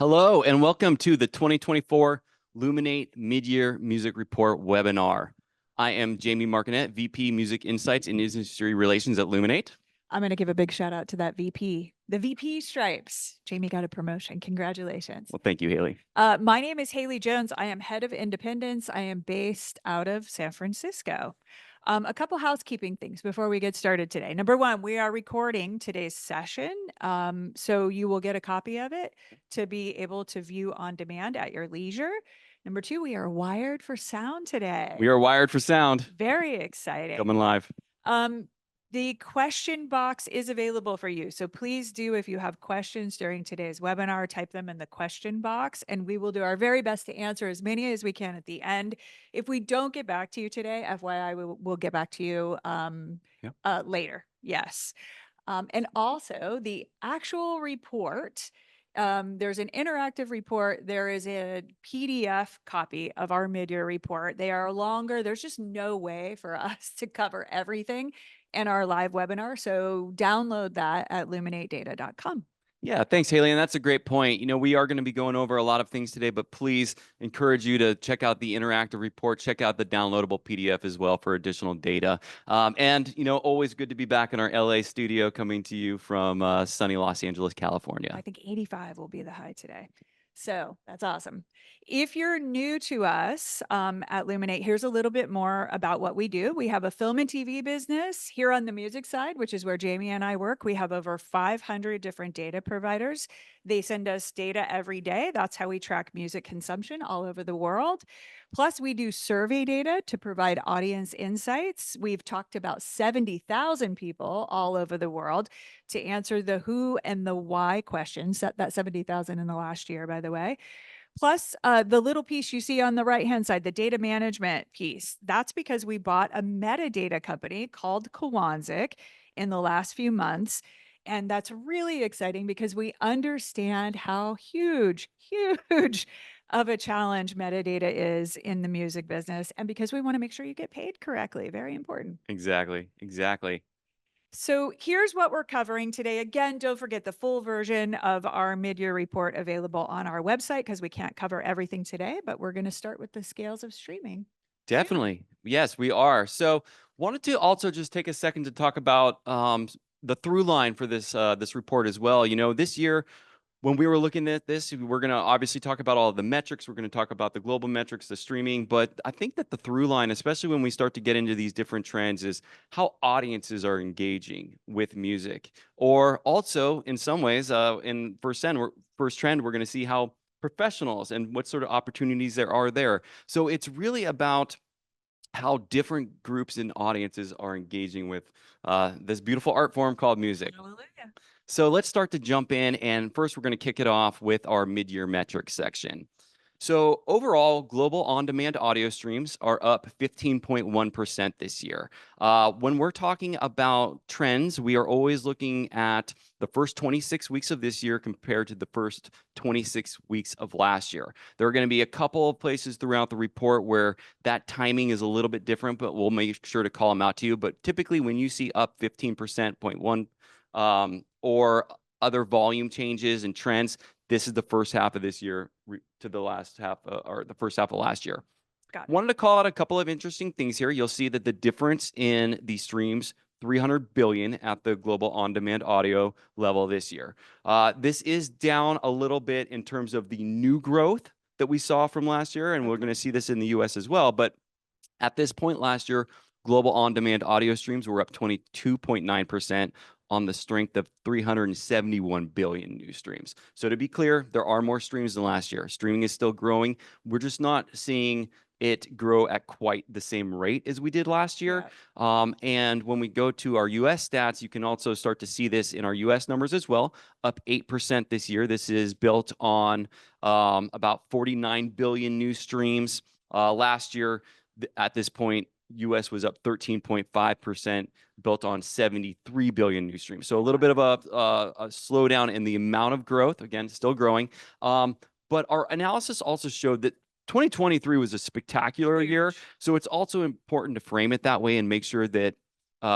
Hello, and welcome to the 2024 Luminate Midyear Music Report webinar. I am Jamie Martinet, VP Music Insights and Industry Relations at Luminate. I'm going to give a big shout out to that VP, the VP stripes. Jamie got a promotion. Congratulations. Well, thank you, Haley. My name is Haley Jones. I am head of independence. I am based out of San Francisco. A couple housekeeping things before we get started today. Number one, we are recording today's session. So you will get a copy of it to be able to view on demand at your leisure. Number two, we are wired for sound today. We are wired for sound. Very exciting. Coming live. The question box is available for you. So please do, if you have questions during today's webinar, type them in the question box and we will do our very best to answer as many as we can at the end. If we don't get back to you today, FYI, we'll get back to you later. Yes. And also the actual report, there's an interactive report. There is a PDF copy of our mid-year report. They are longer. There's just no way for us to cover everything in our live webinar. So download that at luminatedata.com. Yeah, thanks, Haley. And that's a great point. You know, we are going to be going over a lot of things today, but please encourage you to check out the interactive report, check out the downloadable PDF as well for additional data. And, you know, always good to be back in our LA studio coming to you from sunny Los Angeles, California. I think 85 will be the high today. So that's awesome. If you're new to us at Luminate, here's a little bit more about what we do. We have a film and TV business here on the music side, which is where Jamie and I work. We have over 500 different data providers. They send us data every day. That's how we track music consumption all over the world. Plus, we do survey data to provide audience insights. We've talked about 70,000 people all over the world to answer the who and the why questions, that 70,000 in the last year, by the way. Plus, the little piece you see on the right-hand side, the data management piece, that's because we bought a metadata company called Kwanzik in the last few months. And that's really exciting because we understand how huge of a challenge metadata is in the music business. And because we want to make sure you get paid correctly, very important. Exactly. So here's what we're covering today. Again, don't forget the full version of our mid-year report available on our website because we can't cover everything today, but we're going to start with the scales of streaming. Definitely. Yes, we are. So wanted to also just take a second to talk about the through line for this this report as well. You know, this year when we were looking at this, we're going to obviously talk about all of the metrics. We're going to talk about the global metrics, the streaming. But I think that the through line, especially when we start to get into these different trends, is how audiences are engaging with music. Or also, in some ways, in first trend, we're going to see how professionals and what sort of opportunities there are there. So it's really about how different groups and audiences are engaging with this beautiful art form called music. Hallelujah. So let's start to jump in. And first, we're going to kick it off with our mid-year metrics section. So overall, global on-demand audio streams are up 15.1% this year. When we're talking about trends, we are always looking at the first 26 weeks of this year compared to the first 26 weeks of last year. There are going to be a couple of places throughout the report where that timing is a little bit different, but we'll make sure to call them out to you. But typically, when you see up 15.1%, or other volume changes and trends, this is the first half of this year to the last half or the first half of last year. Wanted to call out a couple of interesting things here. You'll see that the difference in the streams, 300 billion at the global on-demand audio level this year. This is down a little bit in terms of the new growth that we saw from last year, and we're going to see this in the US as well. But at this point last year, global on-demand audio streams were up 22.9%. on the strength of 371 billion new streams. So to be clear, there are more streams than last year. Streaming is still growing. We're just not seeing it grow at quite the same rate as we did last year. Yeah. And when we go to our US stats, you can also start to see this in our US numbers as well, up 8% this year. This is built on about 49 billion new streams. Last year, at this point, US was up 13.5%, built on 73 billion new streams. So a little bit of a slowdown in the amount of growth, again, still growing. But our analysis also showed that 2023 was a spectacular year. So it's also important to frame it that way and make sure that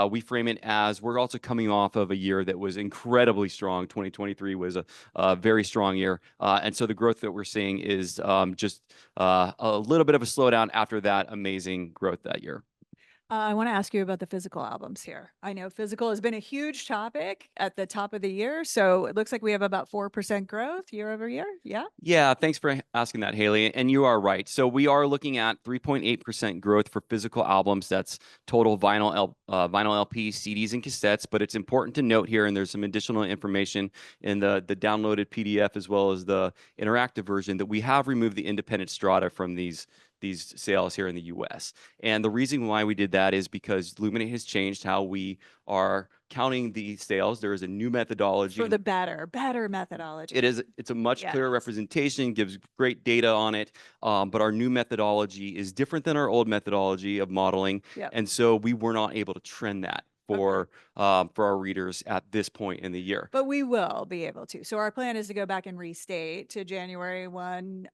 we frame it as we're also coming off of a year that was incredibly strong. 2023 was a very strong year. And so the growth that we're seeing is just a little bit of a slowdown after that amazing growth that year. I want to ask you about the physical albums here. I know physical has been a huge topic at the top of the year. So it looks like we have about 4% growth year over year. Yeah. Yeah, thanks for asking that, Haley. And you are right. So we are looking at 3.8% growth for physical albums. That's total vinyl LP, CDs, and cassettes. But it's important to note here, and there's some additional information in the downloaded PDF as well as the interactive version, that we have removed the independent strata from these sales here in the US. And the reason why we did that is because Luminate has changed how we are counting the sales. There is a new methodology. For the better methodology. It's a much clearer Yes. representation, gives great data on it. But our new methodology is different than our old methodology of modeling. Yep. And so we were not able to trend that Okay. for our readers at this point in the year. But we will be able to. So our plan is to go back and restate to January 1,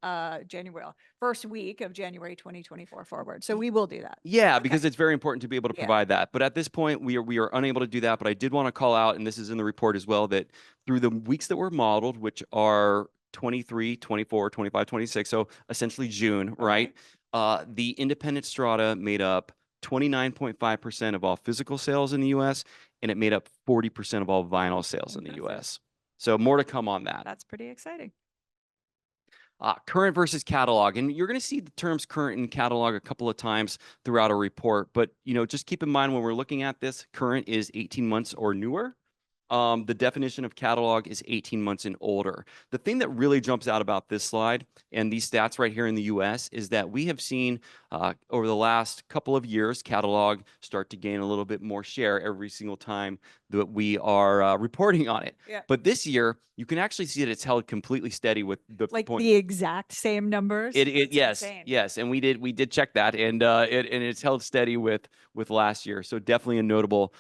first week of January 2024 forward. So we will do that. Yeah, Okay. because it's very important to be able to Yeah. provide that. But at this point, we are unable to do that. But I did want to call out, and this is in the report as well, that through the weeks that were modeled, which are 23, 24, 25, 26, so essentially June, right? The independent strata made up 29.5% of all physical sales in the US, and it made up 40% of all vinyl sales in the Impressive. US. So more to come on that. That's pretty exciting. Current versus catalog, and you're going to see the terms current and catalog a couple of times throughout our report. But just keep in mind when we're looking at this, current is 18 months or newer. The definition of catalog is 18 months and older. The thing that really jumps out about this slide and these stats right here in the US is that we have seen over the last couple of years, catalog start to gain a little bit more share every single time that we are reporting on it. Yeah. But this year, you can actually see that it's held completely steady with the Like point. the exact same numbers. It's Yes, insane. yes, and we did check that, and it's held steady with last year. So definitely a notable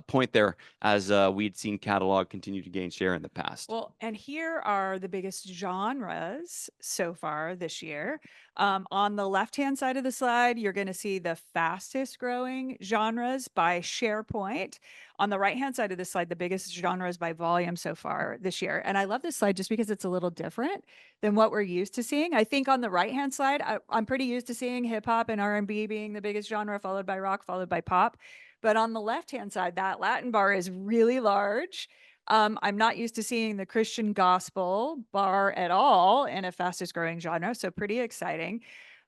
point there, as we'd seen catalog continue to gain share in the past. Well, and here are the biggest genres so far this year. On the left-hand side of the slide, you're going to see the fastest growing genres by share point. On the right-hand side of the slide, the biggest genres by volume so far this year. And I love this slide just because it's a little different than what we're used to seeing. I think on the right-hand side, I'm pretty used to seeing hip hop and R&B being the biggest genre, followed by rock, followed by pop. But on the left-hand side, that Latin bar is really large. I'm not used to seeing the Christian gospel bar at all in a fastest growing genre, so pretty exciting.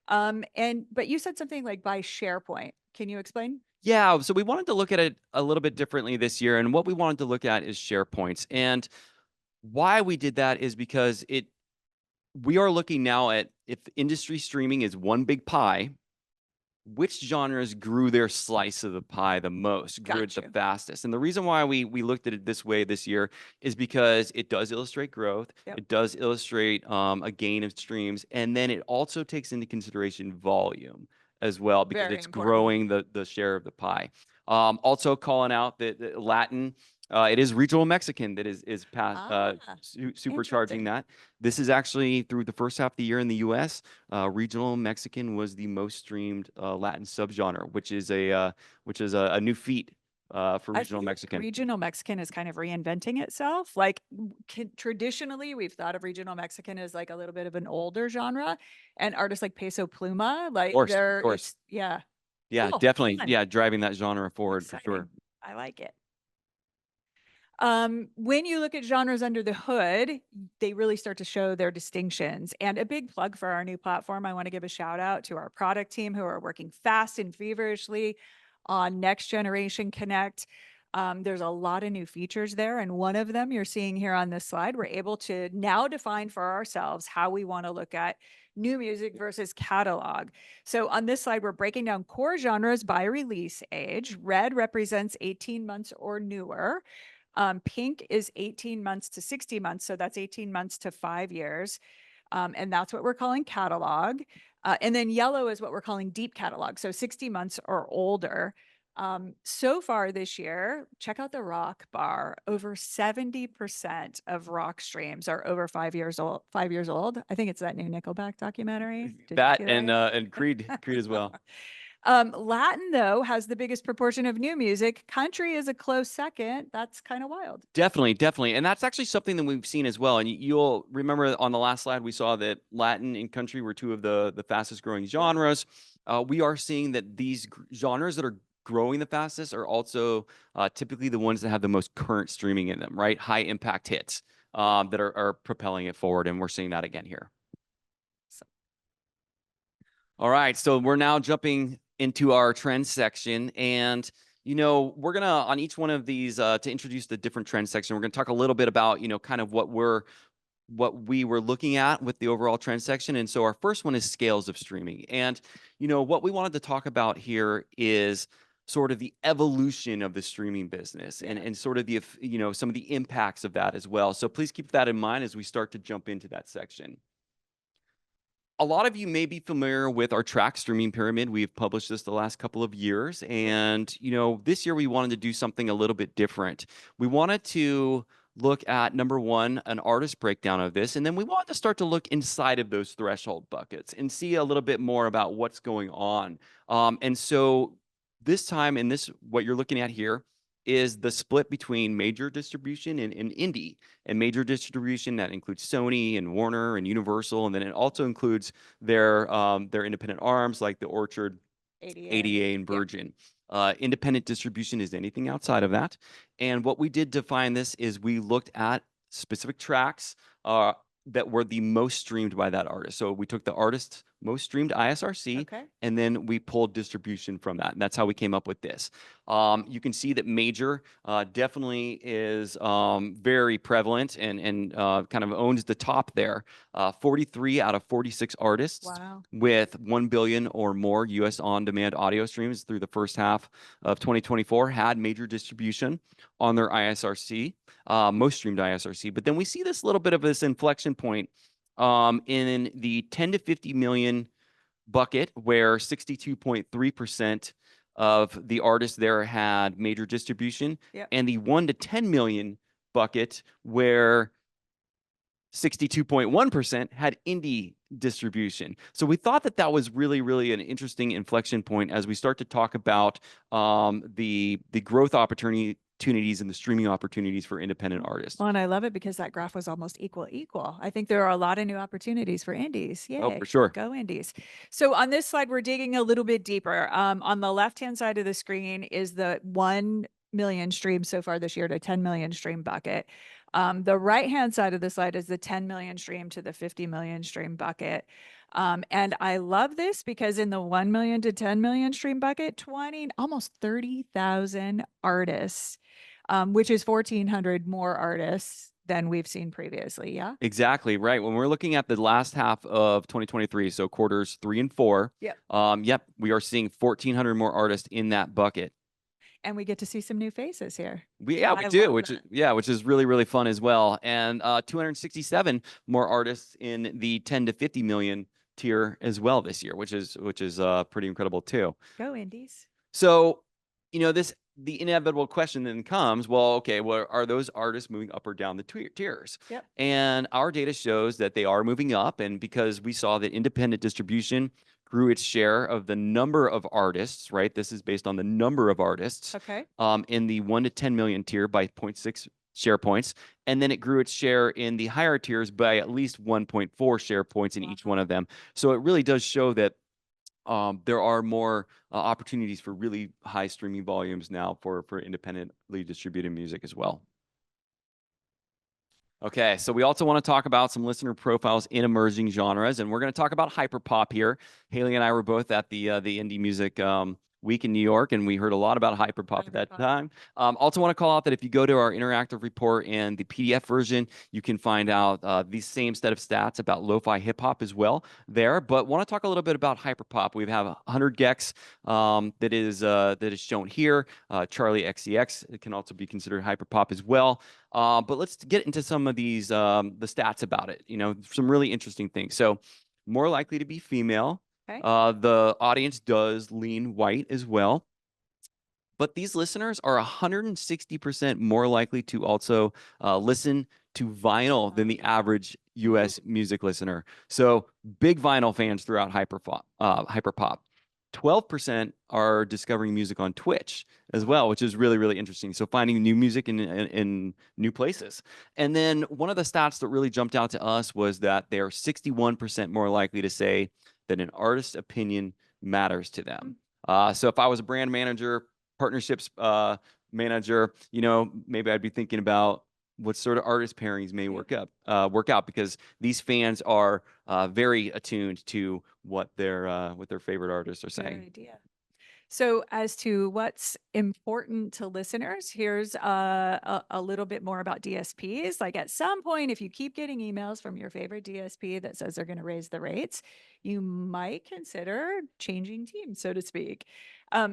But you said something like by share point. Can you explain? Yeah, so we wanted to look at it a little bit differently this year, and what we wanted to look at is share points. And why we did that is because we are looking now at, if industry streaming is one big pie, which genres grew their slice of the pie the most, grew it the Got you. fastest. And the reason why we looked at it this way this year is because it does illustrate growth. Yep. It does illustrate a gain of streams. And then it also takes into consideration volume as well, because Very it's important. growing the share of the pie. Also calling out that Latin, it is regional Mexican that is supercharging that. This is actually through the first half of the year in the US. Regional Mexican was the most streamed Latin subgenre, which is a new feat for regional Mexican. Regional Mexican is kind of reinventing itself. Like traditionally, we've thought of regional Mexican as like a little bit of an older genre, and artists like Peso Pluma, like Of course. yeah. Yeah, Cool, definitely. fun, Yeah, driving that genre forward for sure. exciting. I like it. When you look at genres under the hood, they really start to show their distinctions. And a big plug for our new platform, I want to give a shout out to our product team who are working fast and feverishly on Next Generation Connect. There's a lot of new features there, and one of them you're seeing here on this slide. We're able to now define for ourselves how we want to look at new music versus catalog. So on this slide, we're breaking down core genres by release age. Red represents 18 months or newer. Pink is 18 months to 60 months. So that's 18 months to 5 years. And that's what we're calling catalog. And then yellow is what we're calling deep catalog. So 60 months or older. So far this year, check out the rock bar. Over 70% of rock streams are over 5 years old. 5 years old. I think it's that new Nickelback documentary. That and Creed as well. Latin, though, has the biggest proportion of new music. Country is a close second. That's kind of wild. Definitely, definitely. And that's actually something that we've seen as well. And you'll remember on the last slide, we saw that Latin and country were two of the fastest growing genres. We are seeing that these genres that are growing the fastest are also typically the ones that have the most current streaming in them, right? High impact hits that are propelling it forward. And we're seeing that again here. So, All right. So we're now jumping into our trends section. And we're gonna on each one of these to introduce the different trend section. We're gonna talk a little bit about kind of what we were looking at with the overall trend section. And so our first one is scales of streaming. And what we wanted to talk about here is sort of the evolution of the streaming business and sort of the some of the impacts of that as well. So please keep that in mind as we start to jump into that section. A lot of you may be familiar with our track streaming pyramid. We've published this the last couple of years. And, this year we wanted to do something a little bit different. We wanted to look at, number one, an artist breakdown of this. And then we wanted to start to look inside of those threshold buckets and see a little bit more about what's going on. And so this time, and this, what you're looking at here, is the split between major distribution and indie. And major distribution, that includes Sony and Warner and Universal, and then it also includes their independent arms like the Orchard, ADA, and Virgin. Independent distribution is anything outside of that. And what we did to find this is we looked at specific tracks that were the most streamed by that artist. So we took the artist's most streamed ISRC, and then we pulled distribution from that. And that's how we came up with this. You can see that major definitely is very prevalent and kind of owns the top there. 43 out of 46 artists with 1 billion or more US on-demand audio streams through the first half of 2024 had major distribution on their ISRC, most streamed ISRC. But then we see this little bit of this inflection point in the 10 to 50 million bucket, where 62.3% of the artists there had major distribution, and the 1 to 10 million bucket, where 62.1% had indie distribution. So we thought that that was really, really an interesting inflection point as we start to talk about the growth opportunities and the streaming opportunities for independent artists. Well, and I love it because that graph was almost equal. I think there are a lot of new opportunities for indies. Yay. Oh, for sure. Go indies. So on this slide, we're digging a little bit deeper. On the left-hand side of the screen is the 1 million streams so far this year to 10 million stream bucket. The right-hand side of the slide is the 10 million stream to the 50 million stream bucket. And I love this because in the 1 million to 10 million stream bucket, almost 30,000 artists, which is 1,400 more artists than we've seen previously. Yeah, exactly right. When we're looking at the last half of 2023, so quarters 3 and 4, we are seeing 1,400 more artists in that bucket. And we get to see some new faces here. We do, which is really, really fun as well. And 267 more artists in the 10 to 50 million tier as well this year, which is pretty incredible too. Go indies. So, the inevitable question then comes, well, okay, well, are those artists moving up or down the tiers? And our data shows that they are moving up. And because we saw that independent distribution grew its share of the number of artists, right? This is based on the number of artists in the 1 to 10 million tier by 0.6 share points. And then it grew its share in the higher tiers by at least 1.4 share points in each one of them. So it really does show that there are more opportunities for really high streaming volumes now for independently distributed music as well. Okay, so we also want to talk about some listener profiles in emerging genres, and we're going to talk about hyperpop here. Haley and I were both at the Indie Music Week in New York, and we heard a lot about hyperpop at that time. Also want to call out that if you go to our interactive report and the PDF version, you can find out the same set of stats about lo-fi hip-hop as well there. But want to talk a little bit about hyperpop. We have 100 gecs that is shown here. Charlie XCX can also be considered hyperpop as well. But let's get into some of these the stats about it. Some really interesting things. So more likely to be female. The audience does lean white as well. But these listeners are 160% more likely to also listen to vinyl than the average US music listener. So big vinyl fans throughout hyperpop. 12% are discovering music on Twitch as well, which is really, really interesting. So finding new music in new places. And then one of the stats that really jumped out to us was that they're 61% more likely to say that an artist's opinion matters to them. So if I was a brand manager, partnerships manager, maybe I'd be thinking about what sort of artist pairings may work out, because these fans are very attuned to what their favorite artists are saying. Good idea. So, as to what's important to listeners, here's a little bit more about DSPs. Like at some point, if you keep getting emails from your favorite DSP that says they're going to raise the rates, you might consider changing teams, so to speak.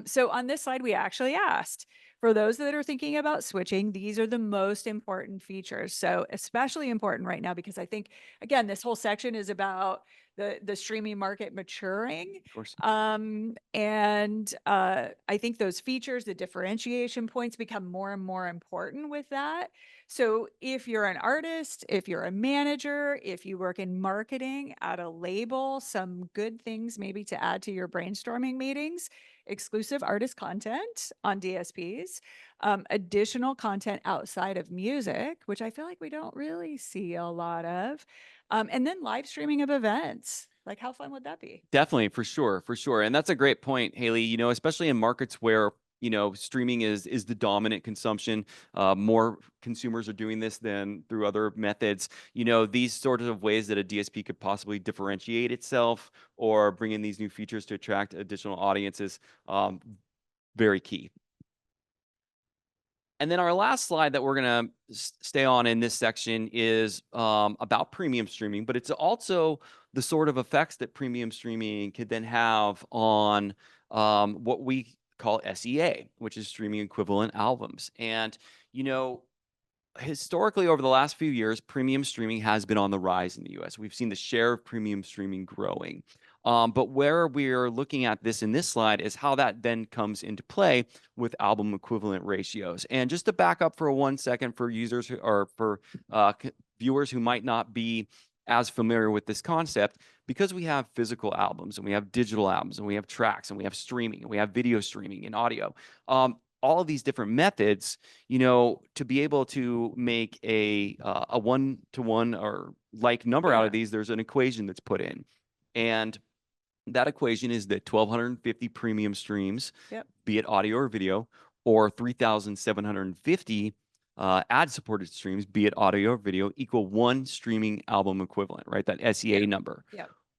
So, on this slide, we actually asked for those that are thinking about switching, these are the most important features. So, especially important right now because I think, again, this whole section is about the streaming market maturing. Of course. And I think those features, the differentiation points become more and more important with that. So if you're an artist, if you're a manager, if you work in marketing at a label, some good things maybe to add to your brainstorming meetings, exclusive artist content on DSPs, additional content outside of music, which I feel like we don't really see a lot of, and then live streaming of events. Like, how fun would that be? Definitely, for sure, for sure. And that's a great point, Haley. Especially in markets where streaming is the dominant consumption. More consumers are doing this than through other methods. These sorts of ways that a DSP could possibly differentiate itself or bring in these new features to attract additional audiences, very key. And then our last slide that we're going to stay on in this section is about premium streaming, but it's also the sort of effects that premium streaming could then have on what we call SEA, which is streaming equivalent albums. And, historically, over the last few years, premium streaming has been on the rise in the US. We've seen the share of premium streaming growing. But where we're looking at this in this slide is how that then comes into play with album equivalent ratios. And just to back up for 1 second for users or for viewers who might not be as familiar with this concept, because we have physical albums and we have digital albums and we have tracks and we have streaming and we have video streaming and audio, all of these different methods, to be able to make a one-to-one or like number out of these, there's an equation that's put in. And that equation is that 1,250 premium streams, be it audio or video, or 3,750 ad-supported streams, be it audio or video, equal one streaming album equivalent, right? That SEA number.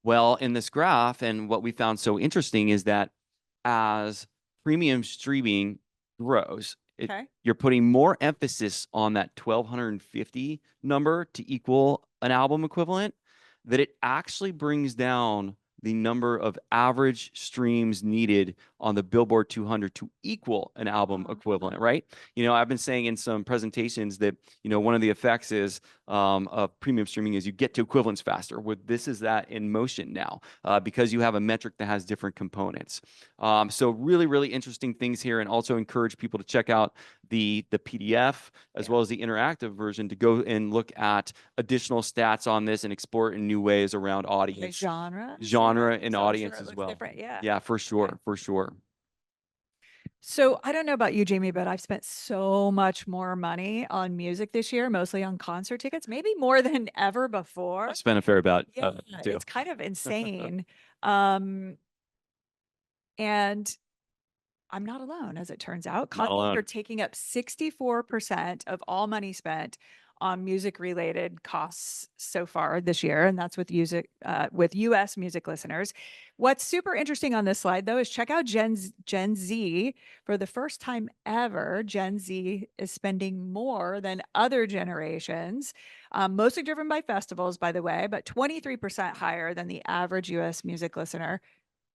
Well, in this graph, and what we found so interesting is that as premium streaming grows, you're putting more emphasis on that 1,250 number to equal an album equivalent, that it actually brings down the number of average streams needed on the Billboard 200 to equal an album equivalent, right? I've been saying in some presentations that, one of the effects is of premium streaming is you get to equivalence faster. This is that in motion now because you have a metric that has different components. So really, really interesting things here, and also encourage people to check out the PDF as well as the interactive version to go and look at additional stats on this and explore it in new ways around audience. Genre and audience as well. Yeah, for sure. For sure. So I don't know about you, Jamie, but I've spent so much more money on music this year, mostly on concert tickets, maybe more than ever before. I spent a fair amount. Too. It's kind of insane. And I'm not alone, as it turns out. Concerts are taking up 64% of all money spent on music-related costs so far this year, and that's with U.S. music listeners. What's super interesting on this slide, though, is check out Gen Z. For the first time ever, Gen Z is spending more than other generations, mostly driven by festivals, by the way, but 23% higher than the average U.S. music listener.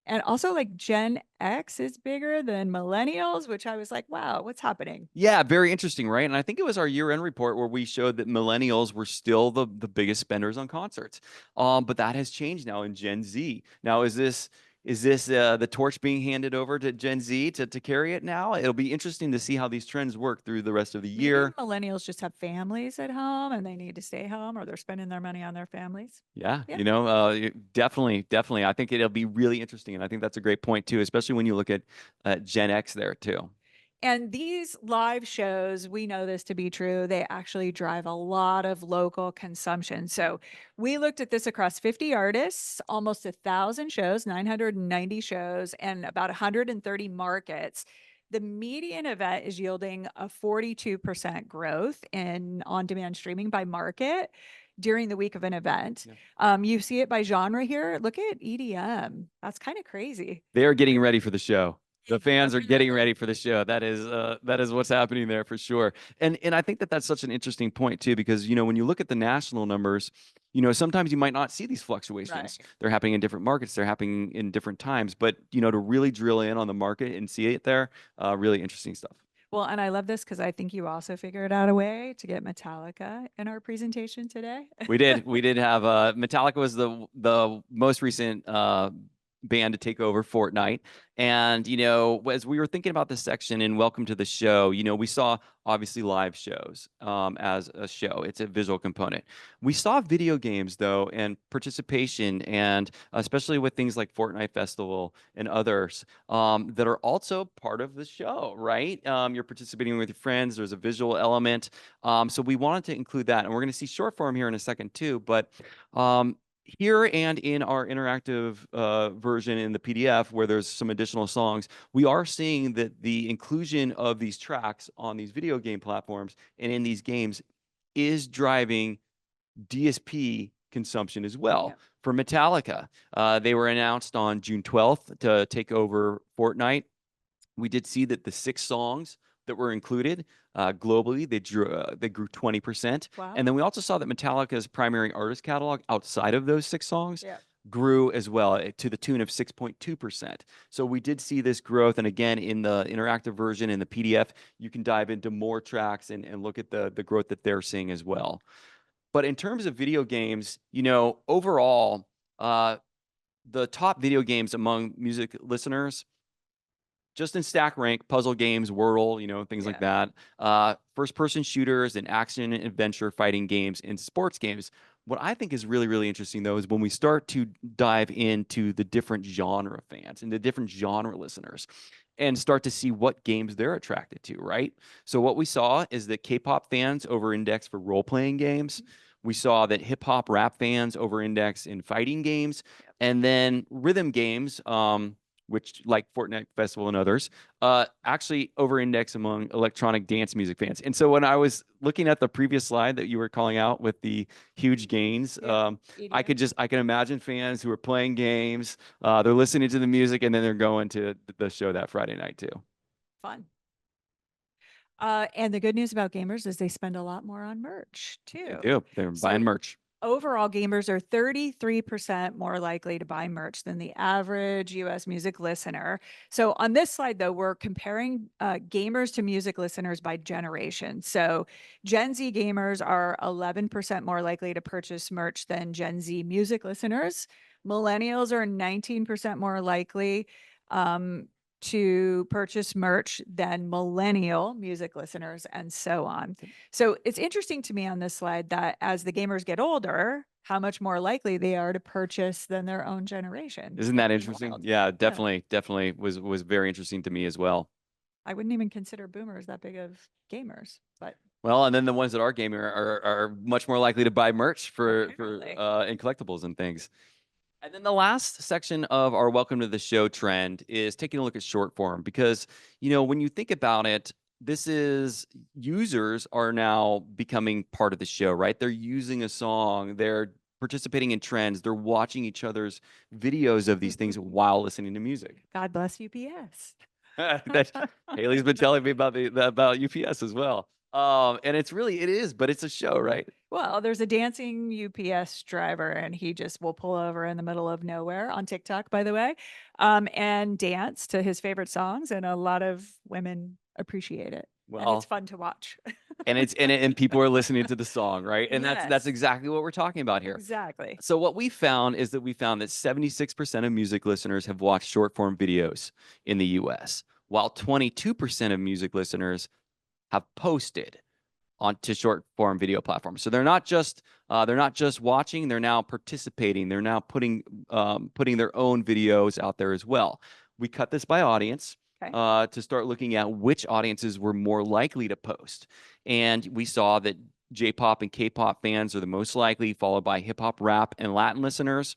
And also, like, Gen X is bigger than millennials, which I was like, wow, what's happening? Yeah, very interesting, right? And I think it was our year-end report where we showed that millennials were still the biggest spenders on concerts. But that has changed now in Gen Z. Now, is this Is this the torch being handed over to Gen Z to carry it now? It'll be interesting to see how these trends work through the rest of the Maybe year. millennials just have families at home and they need to stay home, or they're spending their money on their families. Yeah, Yeah. definitely, definitely. I think it'll be really interesting, and I think that's a great point too, especially when you look at Gen X there too. And these live shows, we know this to be true, they actually drive a lot of local consumption. So we looked at this across 50 artists, almost 1,000 shows, 990 shows, and about 130 markets. The median event is yielding a 42% growth in on-demand streaming by market during the week of an event. Yeah. You see it by genre here. Look at EDM. That's kind of crazy. They are getting ready for the show. The fans are getting Definitely. ready for the show. That is what's happening there for sure. And I think that that's such an interesting point too, because when you look at the national numbers, sometimes you might not see these fluctuations. Right. They're happening in different markets. They're happening in different times. But to really drill in on the market and see it there, really interesting stuff. Well, and I love this because I think you also figured out a way to get Metallica in our presentation today. We did have Metallica was the most recent band to take over Fortnite. And as we were thinking about this section and welcome to the show, we saw obviously live shows as a show. It's a visual component. We saw video games though, and participation, and especially with things like Fortnite Festival and others that are also part of the show, right? You're participating with your friends. There's a visual element. So we wanted to include that, and we're going to see short form here in a second too. But here and in our interactive version in the PDF, where there's some additional songs, we are seeing that the inclusion of these tracks on these video game platforms and in these games is driving DSP consumption as well. Yeah. For Metallica, they were announced on June 12th to take over Fortnite. We did see that the 6 songs that were included globally, they grew 20%. Wow. And then we also saw that Metallica's primary artist catalog outside of those 6 songs Yeah. grew as well to the tune of 6.2%. So we did see this growth. And again, in the interactive version, in the PDF, you can dive into more tracks and look at the growth that they're seeing as well. But in terms of video games, overall, the top video games among music listeners, just in stack rank, puzzle games, Wordle, things like Yeah. that. First person shooters and action and adventure fighting games and sports games. What I think is really, really interesting though is when we start to dive into the different genre fans and the different genre listeners and start to see what games they're attracted to, right? So what we saw is that K-pop fans over-index for role-playing games. We saw that hip hop rap fans over-index in fighting games, and then rhythm games, which like Fortnite Festival and others, actually over-index among electronic dance music fans. And so when I was looking at the previous slide that you were calling out with the huge gains, I can imagine fans who are playing games, they're listening to the music, and then they're going to the show that Friday night too. Fun. And the good news about gamers is they spend a lot more on merch They too. do. They're So buying merch. overall, gamers are 33% more likely to buy merch than the average US music listener. So on this slide, though, we're comparing gamers to music listeners by generation. So Gen Z gamers are 11% more likely to purchase merch than Gen Z music listeners. Millennials are 19% more likely to purchase merch than millennial music listeners, and so on. So it's interesting to me on this slide that as the gamers get older, how much more likely they are to purchase than their own generation. Isn't It's that pretty interesting? wild. Yeah, Yeah. definitely was very interesting to me as well. I wouldn't even consider boomers that big of gamers, but Well, and then the ones that are gaming are much more likely to buy merch for apparently. and collectibles and things. And then the last section of our welcome to the show trend is taking a look at short form, because when you think about it, this is users are now becoming part of the show, right? They're using a song, they're participating in trends, they're watching each other's videos of these things while listening to music. God bless UPS. That Haley's been telling me about about UPS as well. And it is, but it's a show, right? Well, there's a dancing UPS driver, and he just will pull over in the middle of nowhere on TikTok, by the way, and dance to his favorite songs, and a lot of women appreciate it. and it's Well, fun to watch. and people are listening to the song, right? And that's Yes, exactly what we're talking about here. exactly. So what we found is that 76% of music listeners have watched short form videos in the US, while 22% of music listeners have posted onto short form video platforms. So they're not just watching, they're now participating. They're now putting their own videos out there as well. We cut this by audience Okay. to start looking at which audiences were more likely to post. And we saw that J-pop and K-pop fans are the most likely, followed by hip hop, rap, and Latin listeners.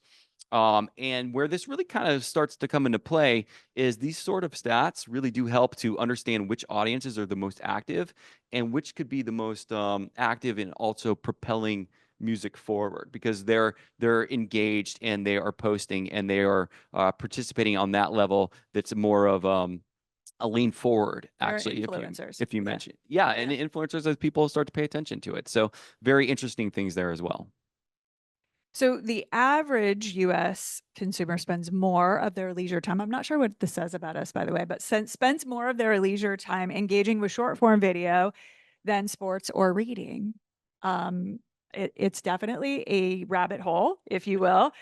And where this really kind of starts to come into play is these sort of stats really do help to understand which audiences are the most active and which could be the most active in also propelling music forward because they're engaged and they are posting and they are participating on that level that's more of a lean forward They're actually influencers. if you Yeah. mention yeah and Yeah. influencers as people start to pay attention to it, so very interesting things there as well. So the average US consumer spends more of their leisure time. I'm not sure what this says about us, by the way, but spends more of their leisure time engaging with short form video than sports or reading. Um, it's definitely a rabbit hole, if you will.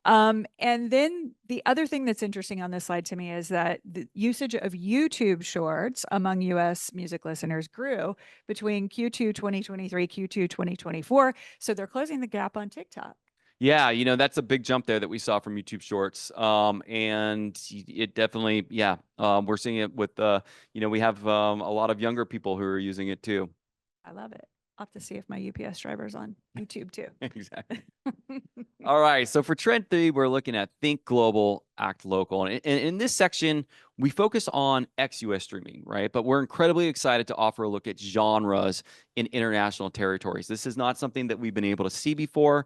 And then the other thing that's interesting on this slide to me is that the usage of YouTube shorts among US music listeners grew between Q2 2023, Q2 2024. So they're closing the gap on TikTok. Yeah, that's a big jump there that we saw from YouTube Shorts. And it definitely, yeah, we're seeing it with, we have a lot of younger people who are using it too. I love it. I'll have to see if my UPS driver's on YouTube too. Exactly. All right. So for trend three, we're looking at think global, act local. And in this section, we focus on ex-US streaming, right? But we're incredibly excited to offer a look at genres in international territories. This is not something that we've been able to see before.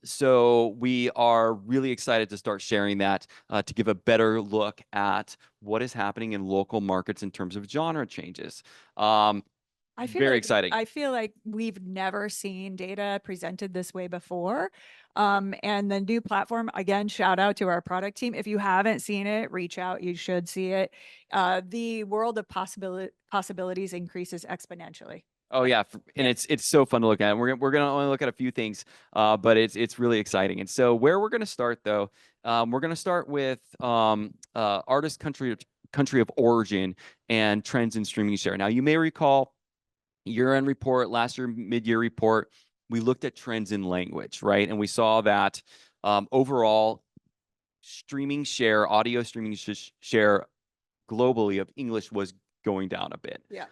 So we are really excited to start sharing that to give a better look at what is happening in local markets in terms of genre changes. Very exciting. I feel like we've never seen data presented this way before. And the new platform, again, shout out to our product team. If you haven't seen it, reach out. You should see it. The world of possibilities increases exponentially. Oh Like, yeah, and yeah. it's so fun to look at. We're gonna only look at a few things, but it's really exciting. And so where we're gonna start though, we're gonna start with artist country of origin and trends in streaming share. Now you may recall year-end report, last year mid-year report, we looked at trends in language, right? And we saw that overall streaming share, audio streaming share globally of English was going down a bit. Yeah.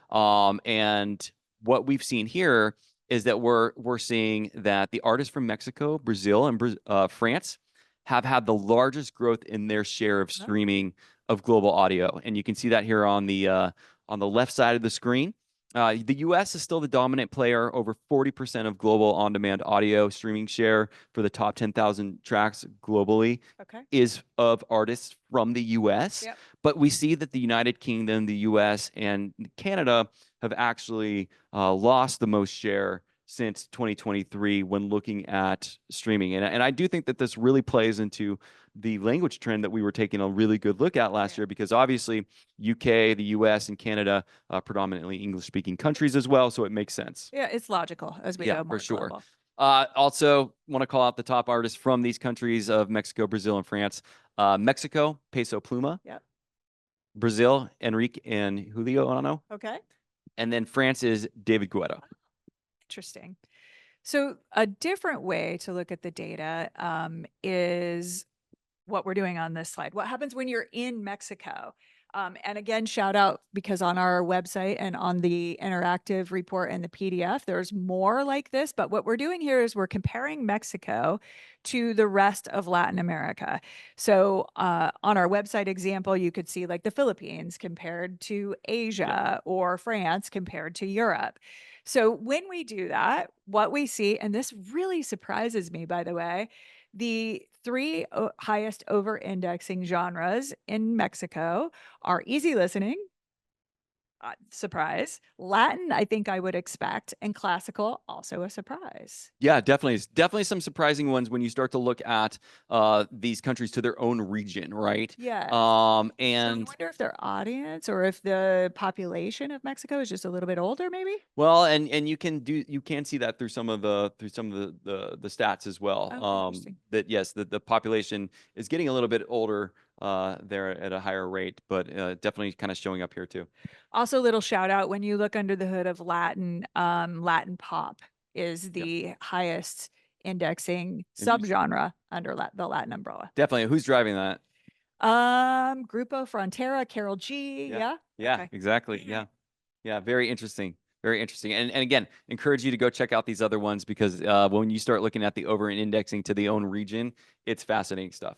And what we've seen here is that we're seeing that the artists from Mexico, Brazil, and France have had the largest growth in their share of Oh, streaming of global audio, and you can see that here on the left side of the screen. The US is still the dominant player, over 40% of global on-demand audio streaming share for the top 10,000 tracks globally okay. is of artists from the US. Yep. But we see that the United Kingdom, the US, and Canada have actually lost the most share since 2023 when looking at streaming. And I do think that this really plays into the language trend that we were taking a really good look at last Yeah. year, because obviously UK, the US, and Canada, predominantly English speaking countries as well. So it makes sense. Yeah, it's logical as we Yeah, go for more sure. global. Also, want to call out the top artists from these countries of Mexico, Brazil, and France. Mexico, Peso Pluma. Yep. Brazil, Enrique and Julio, I don't know. Okay. And then France is David Guetta. Interesting. So a different way to look at the data is what we're doing on this slide. What happens when you're in Mexico? And again, shout out because on our website and on the interactive report and the PDF, there's more like this. But what we're doing here is we're comparing Mexico to the rest of Latin America. So on our website example, you could see like the Philippines compared to Yep. Asia or France compared to Europe. So when we do that, what we see, and this really surprises me, by the way, the three highest over indexing genres in Mexico are easy listening, Surprise. Latin, I think I would expect, and classical, also a surprise. Yeah, definitely. It's definitely some surprising ones when you start to look at these countries to their own region, right? Yes. So I And wonder if their audience or if the population of Mexico is just a little bit older, maybe? well, and you can see that through some of the stats as well. Oh, interesting. That yes, the population is getting a little bit older there at a higher rate, but definitely kind of showing up here too. Also, little shout out when you look under the hood of Latin, Latin pop is Yep. the highest indexing And subgenre under the Latin umbrella. definitely, who's driving that? Grupo Frontera, Carol G. Yeah. Yeah. Yeah, Okay. exactly. Yeah. Yeah, very interesting. Very interesting. And again, encourage you to go check out these other ones because when you start looking at the over and indexing to the own region, it's fascinating stuff.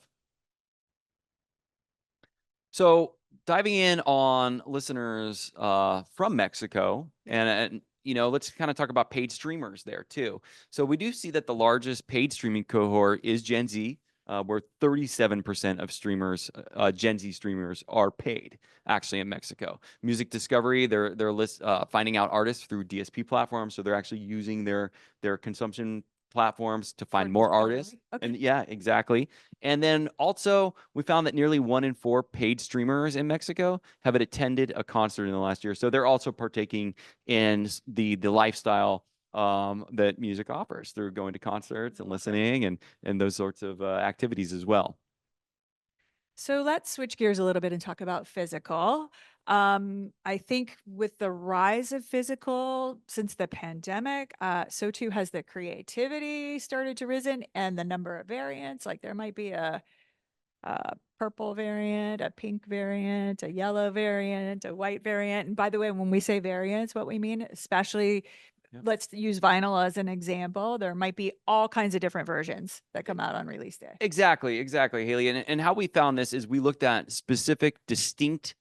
So diving in on listeners from Mexico, and let's kind of talk about paid streamers there too. So we do see that the largest paid streaming cohort is Gen Z, where 37% of streamers, Gen Z streamers, are paid actually in Mexico. Music discovery, finding out artists through DSP platforms, so they're actually using their consumption platforms to For find more artists. discovery. Okay. And yeah, exactly. And then also, we found that nearly 1 in 4 paid streamers in Mexico have attended a concert in the last year. So they're also partaking in the lifestyle that music offers through going to concerts and listening and those sorts of activities as well. So let's switch gears a little bit and talk about physical. I think with the rise of physical since the pandemic, so too has the creativity started to risen and the number of variants. Like there might be a purple variant, a pink variant, a yellow variant, a white variant. And by the way, when we say variants, what we mean, especially Yeah. let's use vinyl as an example, there might be all kinds of different versions that come out on release day. Exactly, exactly, Haley. And how we found this is we looked at specific, distinct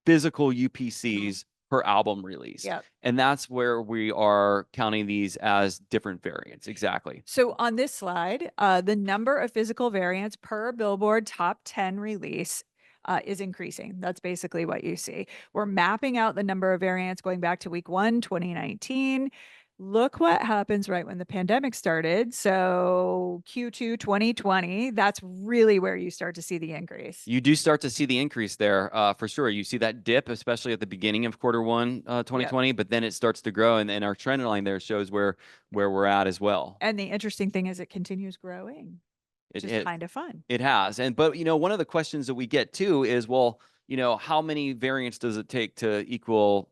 physical UPCs per album release. Yep. And that's where we are counting these as different variants. Exactly. So on this slide, the number of physical variants per Billboard Top 10 release is increasing. That's basically what you see. We're mapping out the number of variants going back to week 1, 2019. Look what happens right when the pandemic started. So Q2 2020, that's really where you start to see the increase. You do start to see the increase there for sure. You see that dip, especially at the beginning of quarter 1, Yep. 2020, but then it starts to grow, and our trend line there shows where we're at as well. And the interesting thing is it continues growing, which It, is it kind of fun. it has, but one of the questions that we get too is, well, how many variants does it take to equal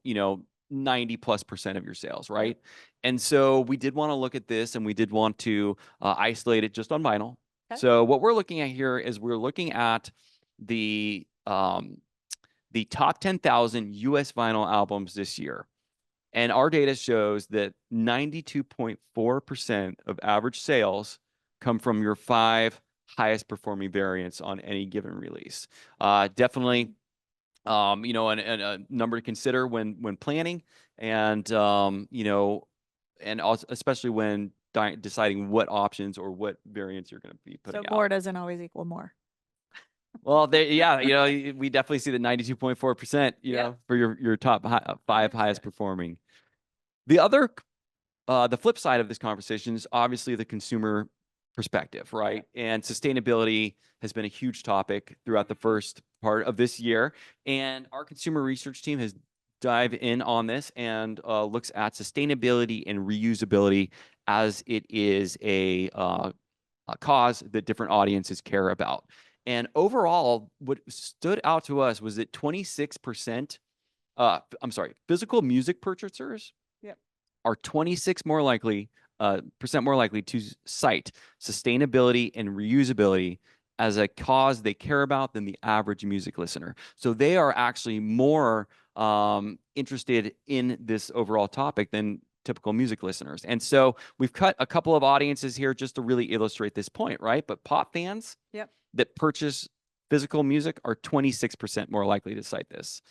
90+% of your sales, right? And so we did want to look at this, and we did want to isolate it just on vinyl. Okay. So what we're looking at here is we're looking at the top 10,000 US vinyl albums this year. And our data shows that 92.4% of average sales come from your 5 highest performing variants on any given release. Definitely, and a number to consider when planning, and and also especially when deciding what options or what variants you're going to be putting So out. more doesn't always equal more. Well, yeah, we definitely see the 92.4%, for your top 5 highest performing. The flip side of this conversation is obviously the consumer perspective, right? And sustainability has been a huge topic throughout the first part of this year. And our consumer research team has dived in on this and looks at sustainability and reusability as it is a cause that different audiences care about. And overall, what stood out to us was that 26%, physical music purchasers are 26 more likely percent more likely to cite sustainability and reusability as a cause they care about than the average music listener. So they are actually more interested in this overall topic than typical music listeners. And so we've cut a couple of audiences here just to really illustrate this point, right? But pop fans that purchase physical music are 26% more likely to cite this.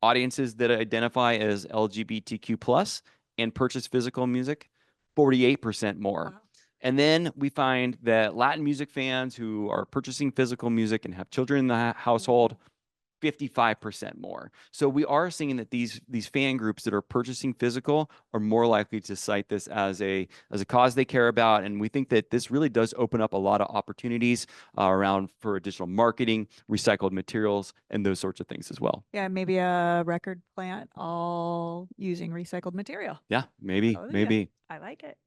Audiences that identify as LGBTQ plus and purchase physical music, 48% more. Wow. And then we find that Latin music fans who are purchasing physical music and have children in the household 55% more. So we are seeing that these fan groups that are purchasing physical are more likely to cite this as a cause they care about, and we think that this really does open up a lot of opportunities around for additional marketing, recycled materials, and those sorts of things as well. Yeah, maybe a record plant all using recycled material. Yeah, maybe, Oh, yeah. maybe. I like it.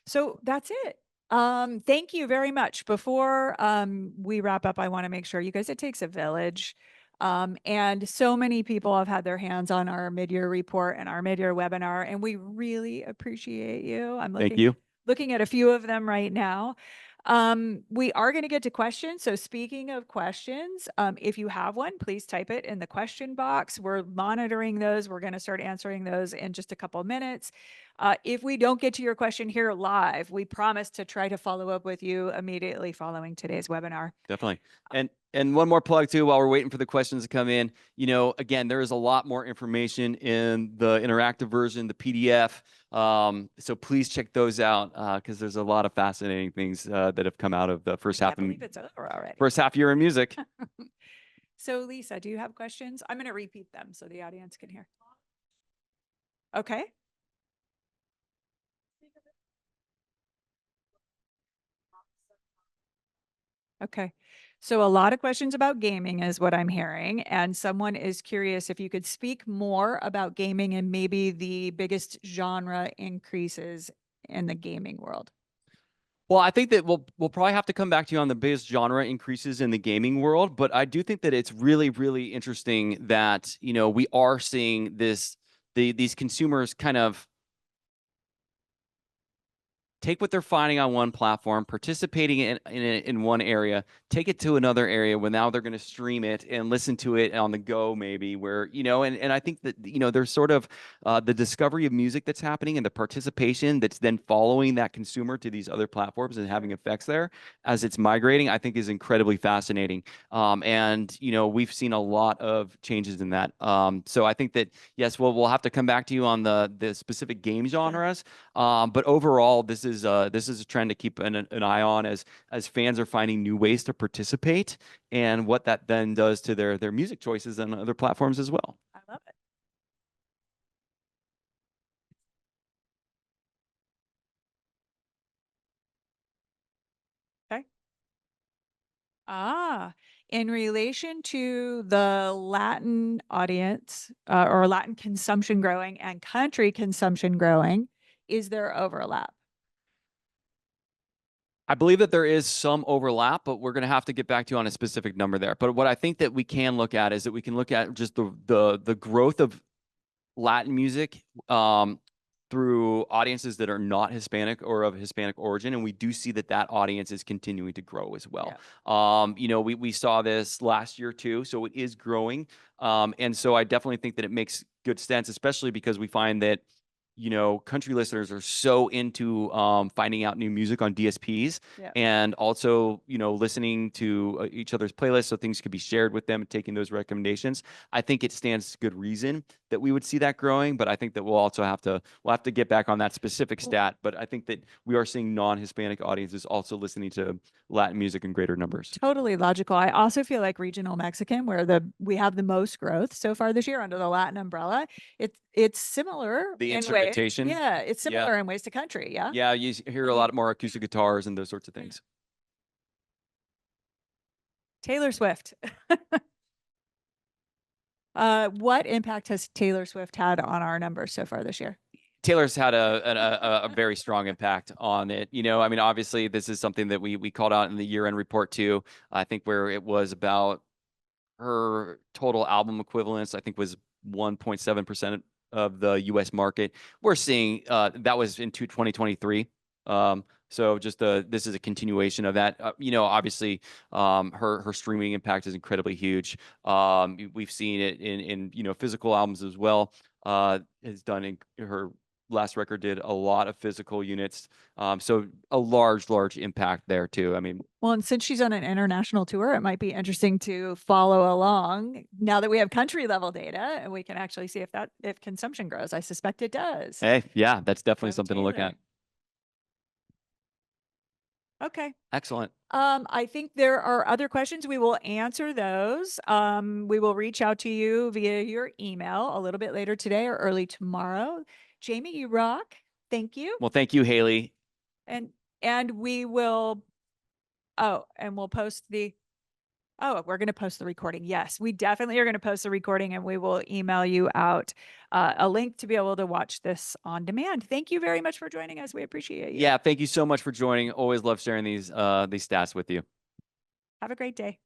So that's it. Thank you very much. Before we wrap up, I want to make sure you guys, it takes a village. And so many people have had their hands on our mid-year report and our mid-year webinar, and we really appreciate you. I'm Thank you. looking at a few of them right now. We are going to get to questions. So speaking of questions, if you have one, please type it in the question box. We're monitoring those. We're going to start answering those in just a couple of minutes. If we don't get to your question here live, we promise to try to follow up with you immediately following today's webinar. Definitely. And one more plug too, while we're waiting for the questions to come in, again, there is a lot more information in the interactive version, the PDF. So please check those out because there's a lot of fascinating things that have come out of the first half. I believe it's over already. First half year in music. So Lisa, do you have questions? I'm going to repeat them so the audience can hear. Okay. Okay. So a lot of questions about gaming is what I'm hearing. And someone is curious if you could speak more about gaming and maybe the biggest genre increases in the gaming world. Well, I think that we'll probably have to come back to you on the biggest genre increases in the gaming world, but I do think that it's really, really interesting that, we are seeing these consumers kind of take what they're finding on one platform, participating in one area, take it to another area where now they're going to stream it and listen to it on the go, maybe where, and I think that, there's sort of the discovery of music that's happening and the participation that's then following that consumer to these other platforms and having effects there as it's migrating, I think is incredibly fascinating. And, we've seen a lot of changes in that. So I think that, yes, we'll have to come back to you on the specific game genres. But overall, this is a trend to keep an eye on as fans are finding new ways to participate and what that then does to their music choices on other platforms as well. I love it. Okay. In relation to the Latin audience or Latin consumption growing and country consumption growing, is there overlap? I believe that there is some overlap, but we're going to have to get back to you on a specific number there. But what I think that we can look at is that we can look at just the growth of Latin music through audiences that are not Hispanic or of Hispanic origin, and we do see that audience is continuing to grow as well. Yeah. We saw this last year too, so it is growing, and so I definitely think that it makes good sense, especially because we find that country listeners are so into finding out new music on DSPs. Yeah. And also, listening to each other's playlists so things could be shared with them and taking those recommendations. I think it stands to good reason that we would see that growing, but I think that we'll have to get back on that specific stat. But I think that we are seeing non-Hispanic audiences also listening to Latin music in greater numbers. Totally logical. I also feel like regional Mexican, where we have the most growth so far this year under the Latin umbrella. It's similar the in instrumentation. ways. Yeah, it's similar in ways to country. Yeah. Yeah, you hear a lot more acoustic guitars and those sorts of things. Taylor Swift. What impact has Taylor Swift had on our numbers so far this year? Taylor's had a very strong impact on it. I mean, obviously, this is something that we called out in the year-end report too. I think where it was about her total album equivalence, I think was 1.7% of the U.S. market. We're seeing that was in 2023. So just this is a continuation of that. Obviously, her streaming impact is incredibly huge. We've seen it in physical albums as well. Has done in her last record did a lot of physical units. So a large impact there too. I mean, well, and since she's on an international tour, it might be interesting to follow along now that we have country level data and we can actually see if consumption grows. I suspect it does. Hey, yeah, that's definitely something to look at. Okay. Excellent. I think there are other questions. We will answer those. We will reach out to you via your email a little bit later today or early tomorrow. Jamie, you rock. Thank you. Well, thank you, Haley. And and we will and we'll post the we're going to post the recording. Yes, we definitely are going to post the recording and we will email you out a link to be able to watch this on demand. Thank you very much for joining us. We appreciate you. Yeah, thank you so much for joining. Always love sharing these stats with you. Have a great day.